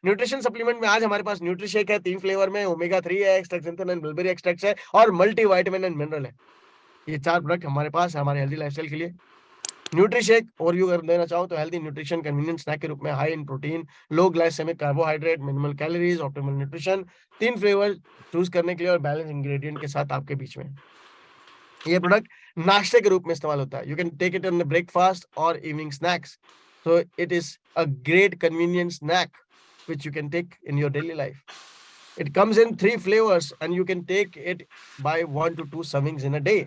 Nutrition supplement में आज हमारे पास न्यूट्रीशेक है 3 फ्लेवर में, ओमेगा 3 है, एक्सट्राजेंथन एंड बिलबेरी एक्सट्रैक्ट है और मल्टीविटामिन एंड मिनरल है। ये 4 प्रोडक्ट हमारे पास है हमारे हेल्दी लाइफस्टाइल के लिए। न्यूट्रीशेक ओवरव्यू अगर देना चाहो तो हेल्दी न्यूट्रिशन कन्वीनियंट स्नैक के रूप में, high in protein, low glycaemic carbohydrate, minimal calories, optimal nutrition, 3 flavour choose करने के लिए और बैलेंस इंग्रेडिएंट के साथ आपके बीच में। ये प्रोडक्ट नाश्ते के रूप में इस्तेमाल होता है। You can take it in the breakfast और evening snacks. So it is a great convenient snack which you can take in your daily life. It comes in 3 flavors and you can take it by 1 to 2 servings in a day.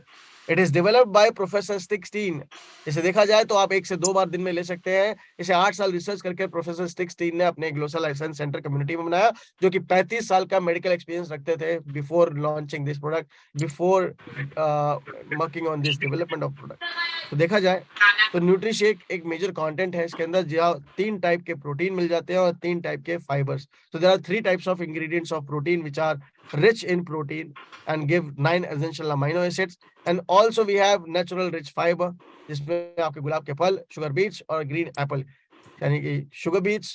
It is developed by Professor Stickstein. इसे देखा जाए तो आप 1 से 2 बार दिन में ले सकते हैं। इसे 8 साल रिसर्च करके प्रोफेसर स्टिकस्टीन ने अपने ग्लोबल लाइसेंस सेंटर कम्युनिटी में बनाया, जो कि 35 साल का मेडिकल एक्सपीरियंस रखते थे before launching this product, before working on this development of product. तो देखा जाए तो न्यूट्रीशेक एक मेजर कंटेंट है। इसके अंदर 3 टाइप के प्रोटीन मिल जाते हैं और 3 टाइप के fibres. So there are 3 types of ingredients of protein which are rich in protein and give 9 essential amino acids, and also we have natural rich fiber जिसमें आपके गुलाब के फल, sugar beets और green apple, यानी कि sugar beets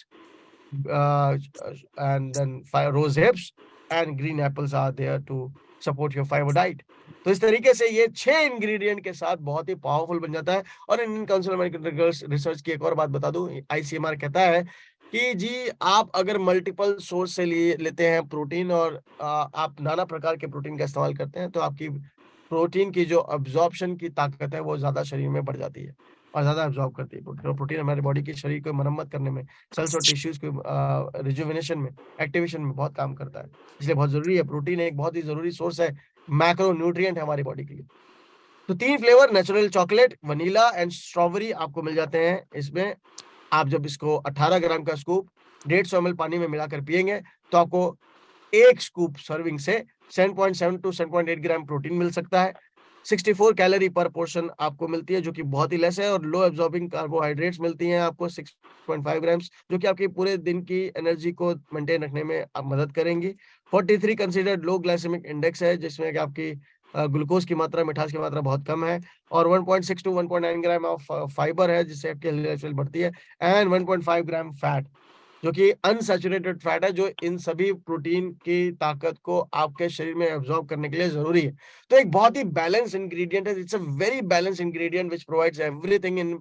and then rose hips and green apples are there to support your fiber diet. तो इस तरीके से ये 6 इंग्रेडिएंट के साथ बहुत ही पावरफुल बन जाता है। और Indian council of medical research की एक और बात बता दूं, आईसीएमआर कहता है कि जी आप अगर मल्टीपल सोर्स से लेते हैं प्रोटीन और आप नाना प्रकार के प्रोटीन का इस्तेमाल करते हैं, तो आपकी प्रोटीन की जो अब्जॉर्प्शन की ताकत है वो ज्यादा शरीर में बढ़ जाती है और ज्यादा अब्जॉर्ब करती है प्रोटीन। और प्रोटीन हमारे बॉडी की शरीर को मरम्मत करने में, सेल्स और टिश्यूज को रिजुविनेशन में, एक्टिवेशन में बहुत काम करता है। इसलिए बहुत जरूरी है, प्रोटीन एक बहुत ही जरूरी सोर्स है, मैक्रो न्यूट्रिएंट है हमारी बॉडी के लिए। तो 3 flavour natural chocolate, vanilla and strawberry आपको मिल जाते हैं इसमें। आप जब इसको 18 ग्राम का स्कूप 150 ml पानी में मिलाकर पिएंगे तो आपको 1 स्कूप सर्विंग से 7.7 टू 7.8 ग्राम प्रोटीन मिल सकता है। 64 कैलोरी पर पोर्शन आपको मिलती है, जो कि बहुत ही लेस है, और लो एब्जॉर्बिंग कार्बोहाइड्रेट्स मिलती हैं आपको 6.5 ग्राम्स, जो कि आपकी पूरे दिन की एनर्जी को मेंटेन रखने में मदद करेंगी। 43 कंसीडर्ड लो ग्लाइसेमिक इंडेक्स है, जिसमें कि आपकी ग्लूकोज की मात्रा, मिठास की मात्रा बहुत कम है, और 1.6 टू 1.9 ग्राम ऑफ फाइबर है, जिससे आपकी लाइफस्टाइल बढ़ती है, एंड 1.5 ग्राम फैट, जो कि अनसैचुरेटेड फैट है, जो इन सभी प्रोटीन की ताकत को आपके शरीर में एब्जॉर्ब करने के लिए जरूरी है। तो एक बहुत ही बैलेंस इंग्रेडिएंट है। It's a very balance ingredient which provides everything in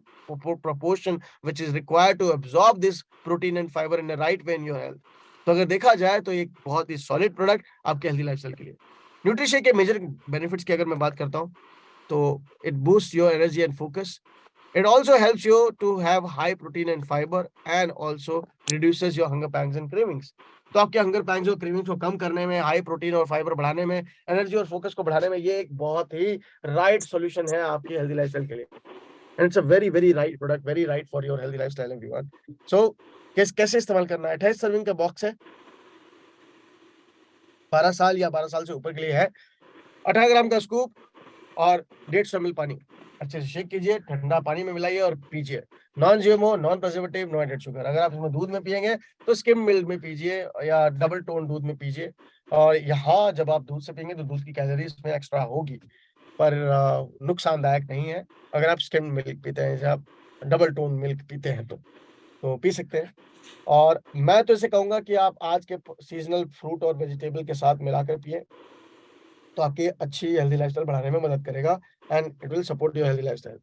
proportion which is required to absorb this protein and fiber in the right way in your health. तो अगर देखा जाए तो एक बहुत ही सॉलिड प्रोडक्ट आपके हेल्दी लाइफस्टाइल के लिए। न्यूट्रिशन के मेजर बेनिफिट्स की अगर मैं बात करता हूँ तो it boost your energy and focus. It also helps you to have high protein and fiber and also reduces your hunger pangs and cravings. तो आपके हंगर पैंग्स और क्रेविंग्स को कम करने में, हाई प्रोटीन और फाइबर बढ़ाने में, एनर्जी और फोकस को बढ़ाने में ये एक बहुत ही राइट सॉल्यूशन है आपकी हेल्दी लाइफस्टाइल के लिए. And it's a very very right product, very right for your healthy lifestyle everyone. So कैसे इस्तेमाल करना है? 28 सर्विंग का बॉक्स है, 12 साल या 12 साल से ऊपर के लिए है. 18 ग्राम का स्कूप और 150 ml पानी अच्छे से शेक कीजिए, ठंडा पानी में मिलाइए और पीजिए. Non GMO, non preservative, no added sugar. अगर आप इसमें दूध में पिएंगे तो स्किम मिल्क में पीजिए या डबल टोन दूध में पीजिए. और यहाँ जब आप दूध से पिएंगे तो दूध की कैलोरीज में एक्स्ट्रा होगी, पर नुकसानदायक नहीं है. अगर आप स्किम मिल्क पीते हैं, जैसे आप डबल टोन मिल्क पीते हैं तो पी सकते हैं. और मैं तो इसे कहूंगा कि आप आज के सीजनल फ्रूट और वेजिटेबल के साथ मिलाकर पिए, तो आपकी अच्छी हेल्दी लाइफस्टाइल बढ़ाने में मदद करेगा and it will support your healthy lifestyle.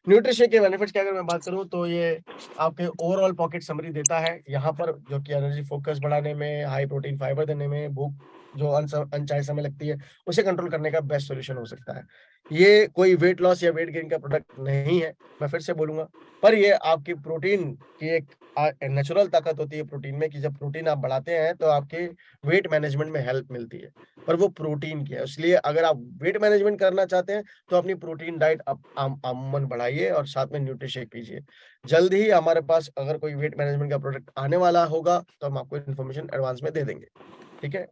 Nutrition के बेनिफिट्स की अगर मैं बात करूं तो ये आपके ओवरऑल पॉकेट समरी देता है यहाँ पर, जो कि एनर्जी फोकस बढ़ाने में, हाई प्रोटीन फाइबर देने में, भूख जो अनचाहे समय लगती है उसे कंट्रोल करने का बेस्ट सॉल्यूशन हो सकता है. ये कोई वेट लॉस या वेट गेन का प्रोडक्ट नहीं है, मैं फिर से बोलूंगा, पर ये आपकी प्रोटीन की एक नेचुरल ताकत होती है प्रोटीन में, कि जब प्रोटीन आप बढ़ाते हैं तो आपके वेट मैनेजमेंट में हेल्प मिलती है, पर वो प्रोटीन की है. इसलिए अगर आप वेट मैनेजमेंट करना चाहते हैं तो अपनी प्रोटीन डाइट अमूमन बढ़ाइए और साथ में न्यूट्रिशेक पीजिए. जल्द ही हमारे पास अगर कोई वेट मैनेजमेंट का प्रोडक्ट आने वाला होगा तो हम आपको इन्फॉर्मेशन एडवांस में दे देंगे. ठीक है.